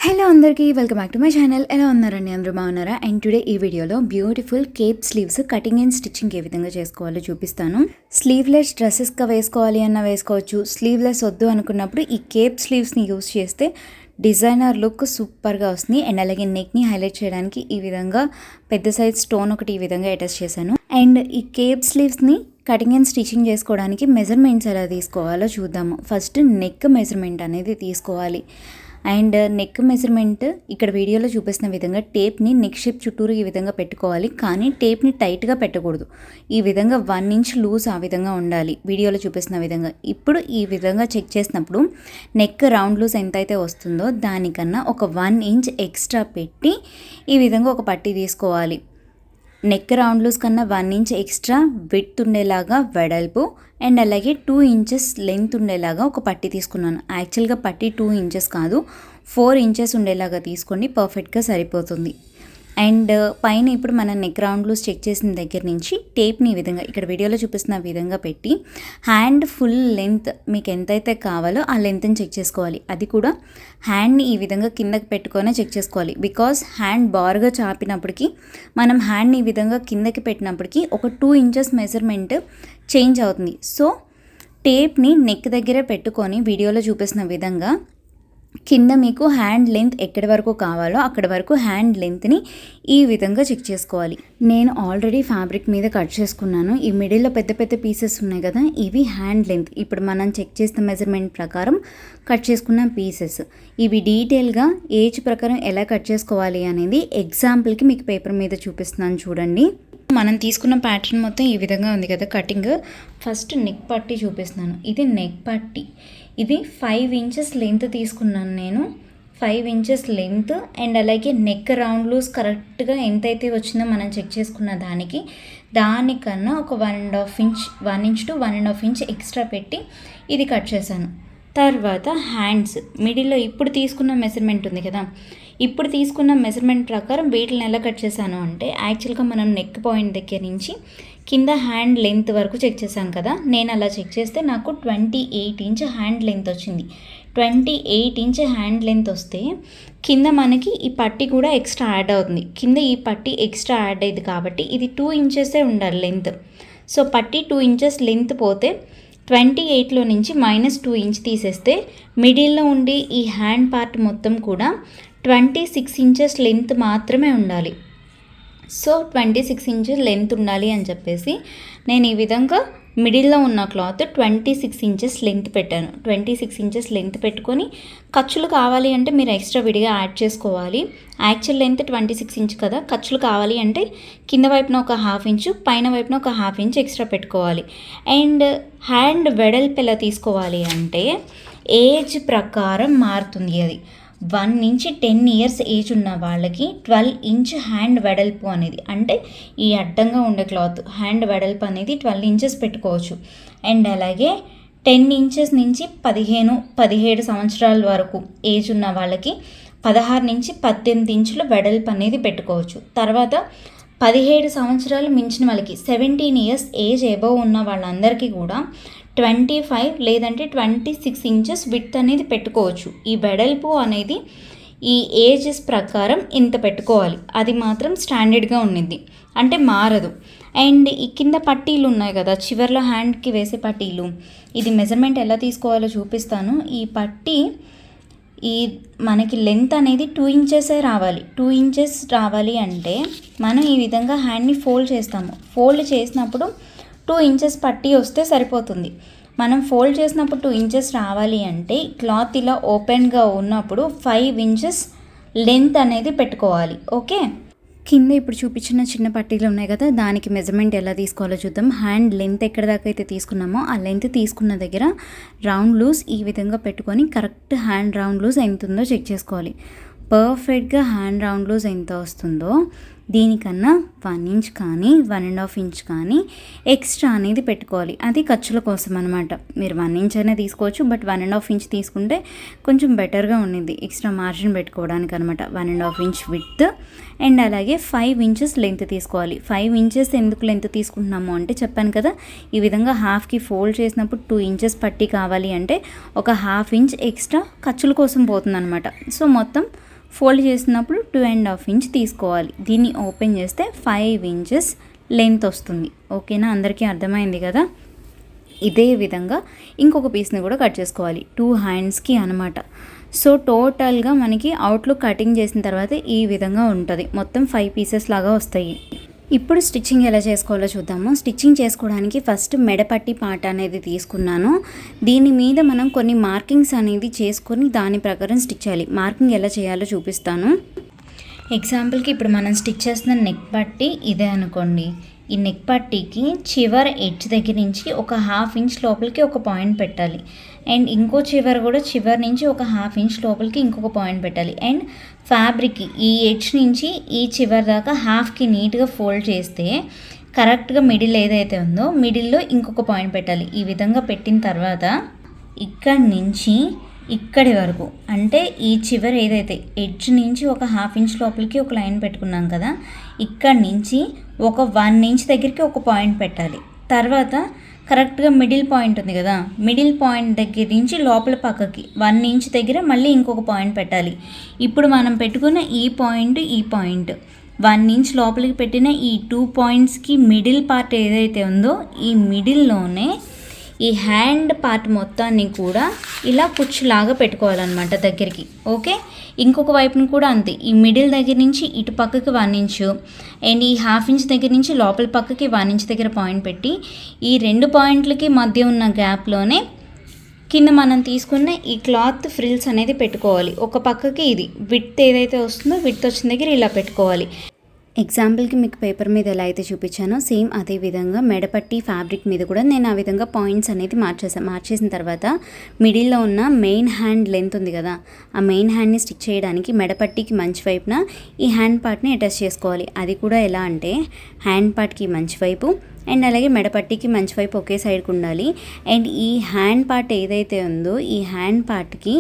Hello అందరికీ welcome back to my channel. ఎలా ఉన్నారండి? అందరూ బాగున్నారా? అండ్ టుడే ఈ వీడియోలో beautiful cape sleeves cutting and stitching ఏ విధంగా చేసుకోవాలో చూపిస్తాను. స్లీవ్లెస్ డ్రెస్సెస్గా వేసుకోవాలి అన్న వేసుకోవచ్చు. స్లీవ్లెస్ వద్దు అనుకున్నప్పుడు ఈ కేప్ స్లీవ్స్ని యూస్ చేస్తే డిజైనర్ లుక్ సూపర్గా వస్తుంది. అండ్ అలాగే నెక్ని హైలైట్ చేయడానికి ఈ విధంగా పెద్ద సైజ్ స్టోన్ ఒకటి ఈ విధంగా అటాచ్ చేశాను. అండ్ ఈ కేప్ స్లీవ్స్ని కటింగ్ అండ్ స్టిచ్చింగ్ చేసుకోవడానికి మెజర్మెంట్స్ ఎలా తీసుకోవాలో చూద్దాము. ఫస్ట్ నెక్ మెజర్మెంట్ అనేది తీసుకోవాలి. అండ్ నెక్ మెజర్మెంట్ ఇక్కడ వీడియోలో చూపిస్తున్న విధంగా టేప్ని నెక్ షేప్ చుట్టూరు ఈ విధంగా పెట్టుకోవాలి. కానీ టేప్ని టైట్గా పెట్టకూడదు. ఈ విధంగా 1 ఇంచ్ లూజ్ ఆ విధంగా ఉండాలి వీడియోలో చూపిస్తున్న విధంగా. ఇప్పుడు ఈ విధంగా చెక్ చేసినప్పుడు నెక్ రౌండ్ లూజ్ ఎంతైతే వస్తుందో దానికన్నా ఒక 1 ఇంచ్ ఎక్స్ట్రా పెట్టి ఈ విధంగా ఒక పట్టీ తీసుకోవాలి. నెక్ రౌండ్ లూజ్ కన్నా 1 ఇంచ్ ఎక్స్ట్రా విడ్త్ ఉండేలాగా వెడల్పు అండ్ అలాగే 2 ఇంచెస్ లెంత్ ఉండేలాగా ఒక పట్టీ తీసుకున్నాను. యాక్చువల్గా పట్టీ 2 ఇంచెస్ కాదు 4 ఇంచెస్ ఉండేలాగా తీసుకోండి, పర్ఫెక్ట్గా సరిపోతుంది. అండ్ పైన ఇప్పుడు మనం నెక్ రౌండ్ లూజ్ చెక్ చేసిన దగ్గర నుంచి టేప్ని ఈ విధంగా ఇక్కడ వీడియోలో చూపిస్తున్న విధంగా పెట్టి హ్యాండ్ ఫుల్ లెంత్ మీకు ఎంతైతే కావాలో ఆ లెంత్ని చెక్ చేసుకోవాలి. అది కూడా హ్యాండ్ని ఈ విధంగా కిందకి పెట్టుకొని చెక్ చేసుకోవాలి. బికాస్ హ్యాండ్ బార్గా చాపినప్పటికీ మనం హ్యాండ్ని ఈ విధంగా కిందకి పెట్టినప్పటికీ ఒక 2 ఇంచెస్ మెజర్మెంట్ చేంజ్ అవుతుంది. సో టేప్ని నెక్ దగ్గరే పెట్టుకొని వీడియోలో చూపిస్తున్న విధంగా కింద మీకు హ్యాండ్ లెంత్ ఎక్కడి వరకు కావాలో అక్కడి వరకు హ్యాండ్ లెంత్ని ఈ విధంగా చెక్ చేసుకోవాలి. నేను ఆల్రెడీ ఫ్యాబ్రిక్ మీద కట్ చేసుకున్నాను. ఈ మిడిల్లో పెద్ద పెద్ద పీసెస్ ఉన్నాయి కదా, ఇవి హ్యాండ్ లెంత్. ఇప్పుడు మనం చెక్ చేసిన మెజర్మెంట్ ప్రకారం కట్ చేసుకున్న పీసెస్. ఇవి డీటెయిల్గా ఏజ్ ప్రకారం ఎలా కట్ చేసుకోవాలి అనేది ఎగ్జాంపుల్కి మీకు పేపర్ మీద చూపిస్తున్నాను చూడండి. మనం తీసుకున్న ప్యాటర్న్ మొత్తం ఈ విధంగా ఉంది కదా కటింగ్. ఫస్ట్ నెక్ పట్టీ చూపిస్తున్నాను. ఇది నెక్ పట్టీ. ఇది 5 ఇంచెస్ లెంత్ తీసుకున్నాను నేను. 5 ఇంచెస్ లెంత్ అండ్ అలాగే నెక్ రౌండ్ లూజ్ కరెక్ట్గా ఎంతైతే వచ్చిందో మనం చెక్ చేసుకున్న దానికన్నా ఒక 1.5 inch 1 inch to 1.5 inch extra పెట్టి ఇది కట్ చేశాను. తర్వాత హ్యాండ్స్ మిడిల్లో ఇప్పుడు తీసుకున్న మెజర్మెంట్ ఉంది కదా, ఇప్పుడు తీసుకున్న మెజర్మెంట్ ప్రకారం వీటిని ఎలా కట్ చేశాను అంటే యాక్చువల్గా మనం నెక్ పాయింట్ దగ్గర నుంచి కింద హ్యాండ్ లెంత్ వరకు చెక్ చేశాం కదా, నేను అలా చెక్ చేస్తే నాకు 28 ఇంచ్ హ్యాండ్ లెంత్ వచ్చింది. 28 ఇంచ్ హ్యాండ్ లెంత్ వస్తే కింద మనకి ఈ పట్టీ కూడా ఎక్స్ట్రా యాడ్ అవుతుంది. కింద ఈ పట్టీ ఎక్స్ట్రా యాడ్ అయ్యింది కాబట్టి ఇది 2 ఇంచెసే ఉండాలి లెంత్. సో పట్టీ 2 ఇంచెస్ లెంత్ పోతే 28లో నుంచి -2 ఇంచ్ తీసేస్తే మిడిల్లో ఉండే ఈ హ్యాండ్ పార్ట్ మొత్తం కూడా 26 ఇంచెస్ లెంత్ మాత్రమే ఉండాలి. సో 26 ఇంచెస్ లెంత్ ఉండాలి అని చెప్పేసి నేను ఈ విధంగా మిడిల్లో ఉన్న క్లాత్ 26 ఇంచెస్ లెంత్ పెట్టాను. 26 ఇంచెస్ లెంత్ పెట్టుకొని ఖర్చులు కావాలి అంటే మీరు ఎక్స్ట్రా విడిగా యాడ్ చేసుకోవాలి. యాక్చువల్ లెంత్ 26 ఇంచ్ కదా, ఖర్చులు కావాలి అంటే కింద వైపున ఒక 1/2 ఇంచు పైన వైపున ఒక 1/2 ఇంచ్ ఎక్స్ట్రా పెట్టుకోవాలి. అండ్ హ్యాండ్ వెడల్పు ఎలా తీసుకోవాలి అంటే ఏజ్ ప్రకారం మారుతుంది. అది 1 నుంచి 10 ఇయర్స్ ఏజ్ ఉన్న వాళ్ళకి 12 ఇంచ్ హ్యాండ్ వెడల్పు అనేది, అంటే ఈ అడ్డంగా ఉండే క్లాత్ హ్యాండ్ వెడల్పు అనేది 12 ఇంచెస్ పెట్టుకోవచ్చు. అండ్ అలాగే 10 ఇంచెస్ నుంచి 17 సంవత్సరాల వరకు ఏజ్ ఉన్న వాళ్ళకి 16 నుంచి 18 ఇంచుల వెడల్పు అనేది పెట్టుకోవచ్చు. తర్వాత 17 సంవత్సరాలు మించిన వాళ్ళకి 17 ఇయర్స్ ఏజ్ ఎబవ్ ఉన్న వాళ్ళందరికీ కూడా 25 లేదంటే 26 ఇంచెస్ విడ్త్ అనేది పెట్టుకోవచ్చు. ఈ వెడల్పు అనేది ఈ ఏజెస్ ప్రకారం ఇంత పెట్టుకోవాలి. అది మాత్రం స్టాండర్డ్గా ఉండింది, అంటే మారదు. అండ్ ఈ కింద పట్టీలు ఉన్నాయి కదా చివర్లో హ్యాండ్కి వేసే పట్టీలు, ఇది మెజర్మెంట్ ఎలా తీసుకోవాలో చూపిస్తాను. ఈ పట్టీ ఈ మనకి లెంత్ అనేది 2 ఇంచెసే రావాలి. 2 ఇంచెస్ రావాలి అంటే మనం ఈ విధంగా హ్యాండ్ని ఫోల్డ్ చేస్తాము. ఫోల్డ్ చేసినప్పుడు 2 ఇంచెస్ పట్టీ వస్తే సరిపోతుంది. మనం ఫోల్డ్ చేసినప్పుడు 2 ఇంచెస్ రావాలి అంటే క్లాత్ ఇలా ఓపెన్గా ఉన్నప్పుడు 5 ఇంచెస్ లెంత్ అనేది పెట్టుకోవాలి. ఓకే, కింద ఇప్పుడు చూపించిన చిన్న పట్టీలు ఉన్నాయి కదా, దానికి మెజర్మెంట్ ఎలా తీసుకోవాలో చూద్దాం. హ్యాండ్ లెంత్ ఎక్కడ దాకా అయితే తీసుకున్నామో ఆ లెంత్ తీసుకున్న దగ్గర రౌండ్ లూజ్ ఈ విధంగా పెట్టుకొని కరెక్ట్ హ్యాండ్ రౌండ్ లూజ్ ఎంత ఉందో చెక్ చేసుకోవాలి. పర్ఫెక్ట్గా హ్యాండ్ రౌండ్ లూజ్ ఎంత వస్తుందో దీనికన్నా 1 ఇంచ్ కానీ 1.5 ఇంచ్ కానీ ఎక్స్ట్రా అనేది పెట్టుకోవాలి. అది ఖర్చుల కోసం అనమాట. మీరు 1 ఇంచ్ అయినా తీసుకోవచ్చు, బట్ 1.5 ఇంచ్ తీసుకుంటే కొంచెం బెటర్గా ఉండిద్ది ఎక్స్ట్రా మార్జిన్ పెట్టుకోవడానికి అనమాట. 1.5 ఇంచ్ విడ్త్ అండ్ అలాగే 5 ఇంచెస్ లెంత్ తీసుకోవాలి. 5 ఇంచెస్ ఎందుకు లెంత్ తీసుకుంటున్నాము అంటే చెప్పాను కదా, ఈ విధంగా హాఫ్కి ఫోల్డ్ చేసినప్పుడు 2 ఇంచెస్ పట్టి కావాలి అంటే ఒక 1/2 ఇంచ్ ఎక్స్ట్రా ఖర్చుల కోసం పోతుంది అనమాట. సో మొత్తం ఫోల్డ్ చేసినప్పుడు 2.5 ఇంచ్ తీసుకోవాలి. దీన్ని ఓపెన్ చేస్తే 5 ఇంచెస్ లెంత్ వస్తుంది. ఓకేనా, అందరికీ అర్థమైంది కదా. ఇదే విధంగా ఇంకొక పీస్ని కూడా కట్ చేసుకోవాలి 2 హ్యాండ్స్కి అనమాట. సో టోటల్గా మనకి అవుట్లుక్ కటింగ్ చేసిన తర్వాత ఈ విధంగా ఉంటుంది. మొత్తం 5 పీసెస్ లాగా వస్తాయి. ఇప్పుడు స్టిచ్చింగ్ ఎలా చేసుకోవాలో చూద్దాము. స్టిచ్చింగ్ చేసుకోవడానికి ఫస్ట్ మెడపట్టి పార్ట్ అనేది తీసుకున్నాను. దీని మీద మనం కొన్ని మార్కింగ్స్ అనేది చేసుకొని దాని ప్రకారం స్టిచ్ చేయాలి. మార్కింగ్ ఎలా చేయాలో చూపిస్తాను. ఎగ్జాంపుల్కి ఇప్పుడు మనం స్టిచ్ చేస్తున్న నెక్ పట్టి ఇదే అనుకోండి. ఈ నెక్ పట్టీకి చివరి ఎడ్జ్ దగ్గర నుంచి ఒక 1/2 ఇంచ్ లోపలికి ఒక పాయింట్ పెట్టాలి. అండ్ ఇంకో చివరి నుంచి ఒక 1/2 ఇంచ్ లోపలికి ఇంకొక పాయింట్ పెట్టాలి. అండ్ ఫ్యాబ్రిక్కి ఈ ఎడ్జ్ నుంచి ఈ చివరి దాకా హాఫ్కి నీట్గా ఫోల్డ్ చేస్తే కరెక్ట్గా మిడిల్ ఏదైతే ఉందో మిడిల్లో ఇంకొక పాయింట్ పెట్టాలి. ఈ విధంగా పెట్టిన తర్వాత ఇక్కడి నుంచి ఇక్కడి వరకు, అంటే ఈ చివరి ఏదైతే ఎడ్జ్ నుంచి ఒక 1/2 ఇంచ్ లోపలికి ఒక లైన్ పెట్టుకున్నాం కదా, ఇక్కడి నుంచి ఒక 1 ఇంచ్ దగ్గరికి ఒక పాయింట్ పెట్టాలి. తర్వాత కరెక్ట్గా మిడిల్ పాయింట్ ఉంది కదా, మిడిల్ పాయింట్ దగ్గర నుంచి లోపల పక్కకి 1 ఇంచ్ దగ్గర మళ్ళీ ఇంకొక పాయింట్ పెట్టాలి. ఇప్పుడు మనం పెట్టుకున్న ఈ పాయింట్ 1 ఇంచ్ లోపలికి పెట్టిన ఈ 2 పాయింట్స్కి మిడిల్ పార్ట్ ఏదైతే ఉందో ఈ మిడిల్లోనే ఈ హ్యాండ్ పార్ట్ మొత్తాన్ని కూడా ఇలా కుచ్చులాగా పెట్టుకోవాలన్నమాట దగ్గరికి. ఓకే, ఇంకొక వైపుని కూడా అంతే. ఈ మిడిల్ దగ్గర నుంచి ఇటు పక్కకి 1 ఇంచు అండ్ ఈ 1/2 ఇంచ్ దగ్గర నుంచి లోపల పక్కకి 1 ఇంచ్ దగ్గర పాయింట్ పెట్టి ఈ 2 పాయింట్లకి మధ్య ఉన్న గ్యాప్లోనే కింద మనం తీసుకున్న ఈ క్లాత్ ఫ్రిల్స్ అనేది పెట్టుకోవాలి. ఒక పక్కకి ఇది విడ్త్ ఏదైతే వస్తుందో విడ్త్ వచ్చిన దగ్గర ఇలా పెట్టుకోవాలి. ఎగ్జాంపుల్కి మీకు పేపర్ మీద ఎలా అయితే చూపించానో సేమ్ అదే విధంగా మెడపట్టి ఫ్యాబ్రిక్ మీద కూడా నేను ఆ విధంగా పాయింట్స్ అనేది మార్చేసిన తర్వాత మిడిల్లో ఉన్న మెయిన్ హ్యాండ్ లెంత్ ఉంది కదా, ఆ మెయిన్ హ్యాండ్ని స్టిచ్ చేయడానికి మెడపట్టికి మంచి వైపున ఈ హ్యాండ్ పార్ట్ని అటాచ్ చేసుకోవాలి. అది కూడా ఎలా అంటే హ్యాండ్ పార్ట్కి మంచి వైపు అండ్ అలాగే మెడపట్టికి మంచి వైపు ఒకే సైడ్కి ఉండాలి. అండ్ ఈ హ్యాండ్ పార్ట్ ఏదైతే ఉందో ఈ హ్యాండ్ పార్ట్కి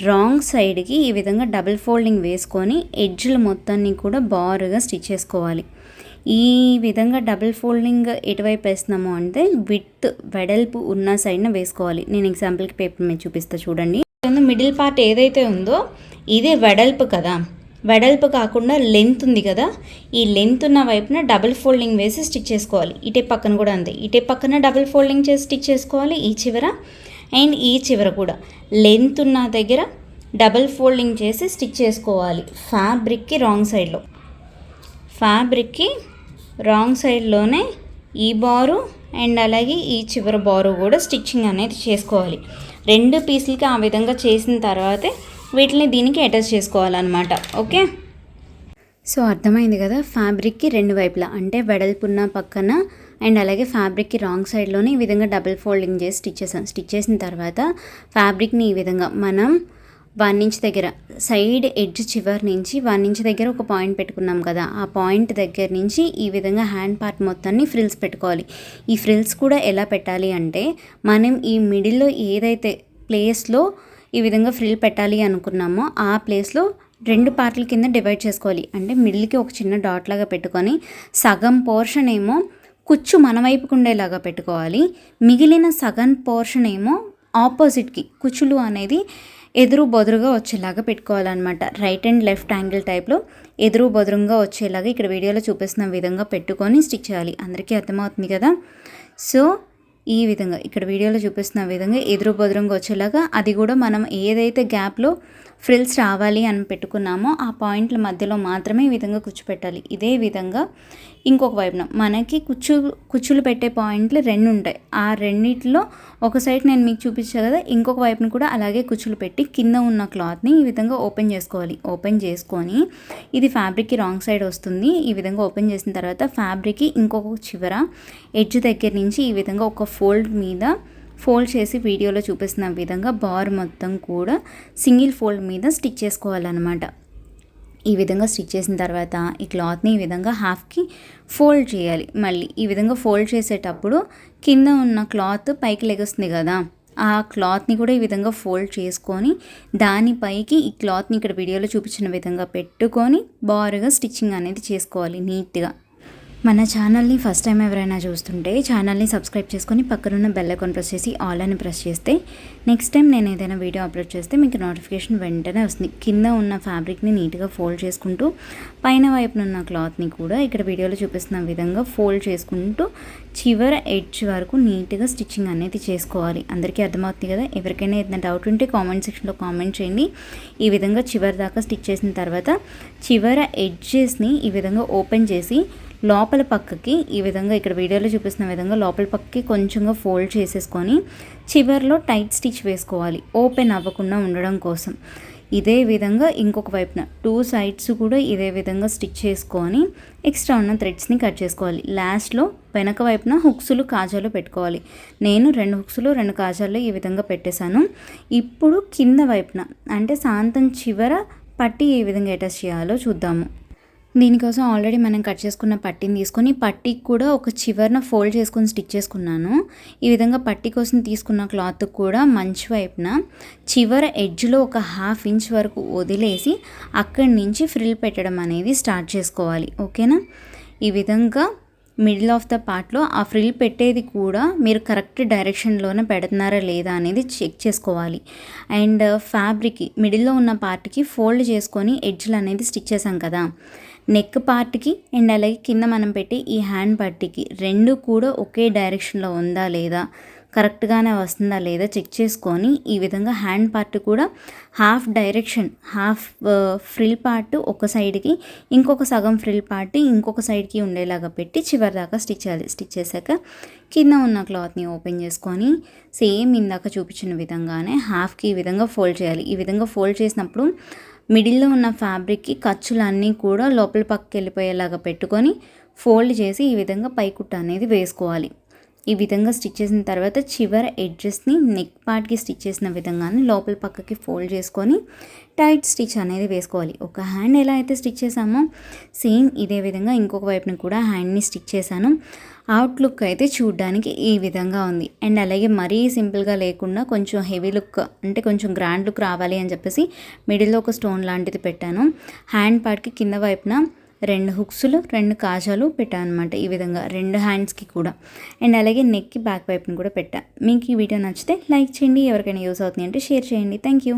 రాంగ్ సైడ్కి ఈ విధంగా డబుల్ ఫోల్డింగ్ వేసుకొని ఎడ్జ్లు మొత్తాన్ని కూడా బారుగా స్టిచ్ చేసుకోవాలి. ఈ విధంగా డబుల్ ఫోల్డింగ్ ఎటువైపు వేస్తున్నాము అంటే విడ్త్ వెడల్పు ఉన్న సైడ్న వేసుకోవాలి. నేను ఎగ్జాంపుల్కి పేపర్ మీద చూపిస్తా చూడండి. మిడిల్ పార్ట్ ఏదైతే ఉందో ఇదే వెడల్పు కదా, వెడల్పు కాకుండా లెంత్ ఉంది కదా, ఈ లెంత్ ఉన్న వైపున డబుల్ ఫోల్డింగ్ వేసి స్టిచ్ చేసుకోవాలి. ఇటే పక్కన కూడా అంతే, ఇటే పక్కన డబుల్ ఫోల్డింగ్ చేసి స్టిచ్ చేసుకోవాలి ఈ చివర అండ్ ఈ చివర కూడా. లెంత్ ఉన్న దగ్గర డబుల్ ఫోల్డింగ్ చేసి స్టిచ్ చేసుకోవాలి. ఫ్యాబ్రిక్కి రాంగ్ సైడ్లోనే ఈ బారు అండ్ అలాగే ఈ చివర బారు కూడా స్టిచ్చింగ్ అనేది చేసుకోవాలి. 2 పీసులకి ఆ విధంగా చేసిన తర్వాతే వీటిని దీనికి అటాచ్ చేసుకోవాలన్నమాట. ఓకే, సో అర్థమైంది కదా. ఫ్యాబ్రిక్కి 2 వైపులా అంటే వెడల్పున్న పక్కన అండ్ అలాగే ఫ్యాబ్రిక్కి రాంగ్ సైడ్లోనే ఈ విధంగా డబుల్ ఫోల్డింగ్ చేసి స్టిచ్ చేసిన తర్వాత ఫ్యాబ్రిక్ని ఈ విధంగా మనం 1 ఇంచ్ దగ్గర సైడ్ ఎడ్జ్ చివరి నుంచి 1 ఇంచ్ దగ్గర ఒక పాయింట్ పెట్టుకున్నాం కదా, ఆ పాయింట్ దగ్గర నుంచి ఈ విధంగా హ్యాండ్ పార్ట్ మొత్తాన్ని ఫ్రిల్స్ పెట్టుకోవాలి. ఈ ఫ్రిల్స్ కూడా ఎలా పెట్టాలి అంటే మనం ఈ మిడిల్లో ఏదైతే ప్లేస్లో ఈ విధంగా ఫ్రిల్ పెట్టాలి అనుకున్నామో ఆ ప్లేస్లో 2 పార్ట్ల కింద డివైడ్ చేసుకోవాలి. అంటే మిడిల్కి ఒక చిన్న డాట్ లాగా పెట్టుకొని సగం పోర్షన్ ఏమో కుచ్చు మన వైపుకు ఉండేలాగా పెట్టుకోవాలి. మిగిలిన సగం పోర్షన్ ఏమో ఆపోజిట్కి కుచ్చులు అనేది ఎదురు బొదురుగా వచ్చేలాగా పెట్టుకోవాలన్నమాట. రైట్ అండ్ లెఫ్ట్ యాంగిల్ టైప్లో ఎదురు బొదురుగా వచ్చేలాగా ఇక్కడ వీడియోలో చూపిస్తున్న విధంగా పెట్టుకొని స్టిచ్ చేయాలి. అందరికీ అర్థమవుతుంది కదా. సో ఈ విధంగా ఇక్కడ వీడియోలో చూపిస్తున్న విధంగా ఎదురు బదురుగా వచ్చేలాగా, అది కూడా మనం ఏదైతే గ్యాప్లో ఫ్రిల్స్ రావాలి అని పెట్టుకున్నామో ఆ పాయింట్ల మధ్యలో మాత్రమే ఈ విధంగా కుచ్చు పెట్టాలి. ఇదే విధంగా ఇంకొక వైపున మనకి కుచ్చులు పెట్టే పాయింట్లు 2 ఉంటాయి. ఆ రెండిట్లో ఒక సైడ్ నేను మీకు చూపించాను కదా, ఇంకొక వైపున కూడా అలాగే కుచ్చులు పెట్టి కింద ఉన్న క్లాత్ని ఈ విధంగా ఓపెన్ చేసుకోవాలి. ఓపెన్ చేసుకొని ఇది ఫ్యాబ్రిక్కి రాంగ్ సైడ్ వస్తుంది. ఈ విధంగా ఓపెన్ చేసిన తర్వాత ఫ్యాబ్రిక్కి ఇంకొక చివర ఎడ్జ్ దగ్గర నుంచి ఈ విధంగా ఒక ఫోల్డ్ చేసి వీడియోలో చూపిస్తున్న విధంగా బార్ మొత్తం కూడా సింగిల్ ఫోల్డ్ మీద స్టిచ్ చేసుకోవాలన్నమాట. ఈ విధంగా స్టిచ్ చేసిన తర్వాత ఈ క్లాత్ని ఈ విధంగా హాఫ్కి ఫోల్డ్ చేయాలి. మళ్ళీ ఈ విధంగా ఫోల్డ్ చేసేటప్పుడు కింద ఉన్న క్లాత్ పైకి లెగుస్తుంది కదా, ఆ క్లాత్ని కూడా ఈ విధంగా ఫోల్డ్ చేసుకొని దానిపైకి ఈ క్లాత్ని ఇక్కడ వీడియోలో చూపించిన విధంగా పెట్టుకొని బారుగా స్టిచ్చింగ్ అనేది చేసుకోవాలి నీట్గా. మన ఛానల్ని ఫస్ట్ టైం ఎవరైనా చూస్తుంటే ఛానల్ని సబ్స్క్రైబ్ చేసుకొని పక్కనున్న బెల్ ఐకాన్ ప్రెస్ చేసి ఆల్ అని ప్రెస్ చేస్తే నెక్స్ట్ టైం నేను ఏదైనా వీడియో అప్లోడ్ చేస్తే మీకు నోటిఫికేషన్ వెంటనే వస్తుంది. కింద ఉన్న ఫ్యాబ్రిక్ని నీట్గా ఫోల్డ్ చేసుకుంటూ పైన వైపున ఉన్న క్లాత్ని కూడా ఇక్కడ వీడియోలో చూపిస్తున్న విధంగా ఫోల్డ్ చేసుకుంటూ చివర ఎడ్జ్ వరకు నీట్గా స్టిచ్చింగ్ అనేది చేసుకోవాలి. అందరికీ అర్థమవుతుంది కదా. ఎవరికైనా ఏదైనా డౌట్ ఉంటే కామెంట్ సెక్షన్లో కామెంట్ చేయండి. ఈ విధంగా చివరి దాకా స్టిచ్ చేసిన తర్వాత చివర ఎడ్జెస్ని ఈ విధంగా ఓపెన్ చేసి లోపల పక్కకి ఈ విధంగా ఇక్కడ వీడియోలో చూపిస్తున్న విధంగా లోపల పక్కకి కొంచెంగా ఫోల్డ్ చేసేసుకొని చివర్లో టైట్ స్టిచ్ వేసుకోవాలి, ఓపెన్ అవ్వకుండా ఉండడం కోసం. ఇదే విధంగా ఇంకొక వైపున 2 సైడ్స్ కూడా ఇదే విధంగా స్టిచ్ చేసుకొని ఎక్స్ట్రా ఉన్న థ్రెడ్స్ని కట్ చేసుకోవాలి. లాస్ట్లో వెనక వైపున హుక్స్లు కాజాలు పెట్టుకోవాలి. నేను 2 హుక్స్లు 2 కాజాలు ఈ విధంగా పెట్టేశాను. ఇప్పుడు కింద వైపున అంటే సాంతం చివర పట్టీ ఏ విధంగా అటాచ్ చేయాలో చూద్దాము. దీనికోసం ఆల్రెడీ మనం కట్ చేసుకున్న పట్టీని తీసుకొని పట్టీకి కూడా ఒక చివరన ఫోల్డ్ చేసుకొని స్టిచ్ చేసుకున్నాను. ఈ విధంగా పట్టీ కోసం తీసుకున్న క్లాత్ కూడా మంచి వైపున చివర ఎడ్జ్లో ఒక 1/2 ఇంచ్ వరకు వదిలేసి అక్కడి నుంచి ఫ్రిల్ పెట్టడం అనేది స్టార్ట్ చేసుకోవాలి. ఓకేనా. ఈ విధంగా మిడిల్ ఆఫ్ ద పార్ట్లో ఆ ఫ్రిల్ పెట్టేది కూడా మీరు కరెక్ట్ డైరెక్షన్లోనే పెడుతున్నారా లేదా అనేది చెక్ చేసుకోవాలి. అండ్ ఫ్యాబ్రిక్ మిడిల్లో ఉన్న పార్ట్కి ఫోల్డ్ చేసుకొని ఎడ్జ్లు అనేది స్టిచ్ చేసాం కదా, నెక్ పార్ట్కి అండ్ అలాగే కింద మనం పెట్టి ఈ హ్యాండ్ పట్టీకి 2 కూడా ఒకే డైరెక్షన్లో ఉందా లేదా, కరెక్ట్గానే వస్తుందా లేదా చెక్ చేసుకొని ఈ విధంగా హ్యాండ్ పార్ట్ కూడా half direction, half frill part ఒక సైడ్కి ఇంకొక సగం ఫ్రిల్ పార్ట్ ఇంకొక సైడ్కి ఉండేలాగా పెట్టి చివరి దాకా స్టిచ్ చేయాలి. స్టిచ్ చేశాక కింద ఉన్న క్లాత్ని ఓపెన్ చేసుకొని సేమ్ ఇందాక చూపించిన విధంగానే హాఫ్కి ఈ విధంగా ఫోల్డ్ చేయాలి. ఈ విధంగా ఫోల్డ్ చేసినప్పుడు మిడిల్లో ఉన్న ఫ్యాబ్రిక్కి ఖర్చులన్నీ కూడా లోపల పక్కకి వెళ్ళిపోయేలాగా పెట్టుకొని ఫోల్డ్ చేసి ఈ విధంగా పైకుట్ట అనేది వేసుకోవాలి. ఈ విధంగా స్టిచ్ చేసిన తర్వాత చివర ఎడ్జెస్ని నెక్ పార్ట్కి స్టిచ్ చేసిన విధంగానే లోపల పక్కకి ఫోల్డ్ చేసుకొని టైట్ స్టిచ్ అనేది వేసుకోవాలి. ఒక హ్యాండ్ ఎలా అయితే స్టిచ్ చేసామో సేమ్ ఇదే విధంగా ఇంకొక వైపున కూడా హ్యాండ్ని స్టిచ్ చేశాను. అవుట్లుక్ అయితే చూడడానికి ఈ విధంగా ఉంది. అండ్ అలాగే మరీ సింపుల్గా లేకుండా కొంచెం హెవీ లుక్ అంటే కొంచెం గ్రాండ్ లుక్ రావాలి అని చెప్పేసి మిడిల్లో ఒక స్టోన్ లాంటిది పెట్టాను. హ్యాండ్ పార్ట్కి కింద వైపున 2 హుక్స్లు 2 కాజాలు పెట్టాను అనమాట. ఈ విధంగా 2 హ్యాండ్స్కి కూడా. అండ్ అలాగే నెక్కి బ్యాక్ వైపుని కూడా పెట్టా. మీకు ఈ వీడియో నచ్చితే లైక్ చేయండి. ఎవరికైనా యూస్ అవుతుంది అంటే షేర్ చేయండి. Thank you.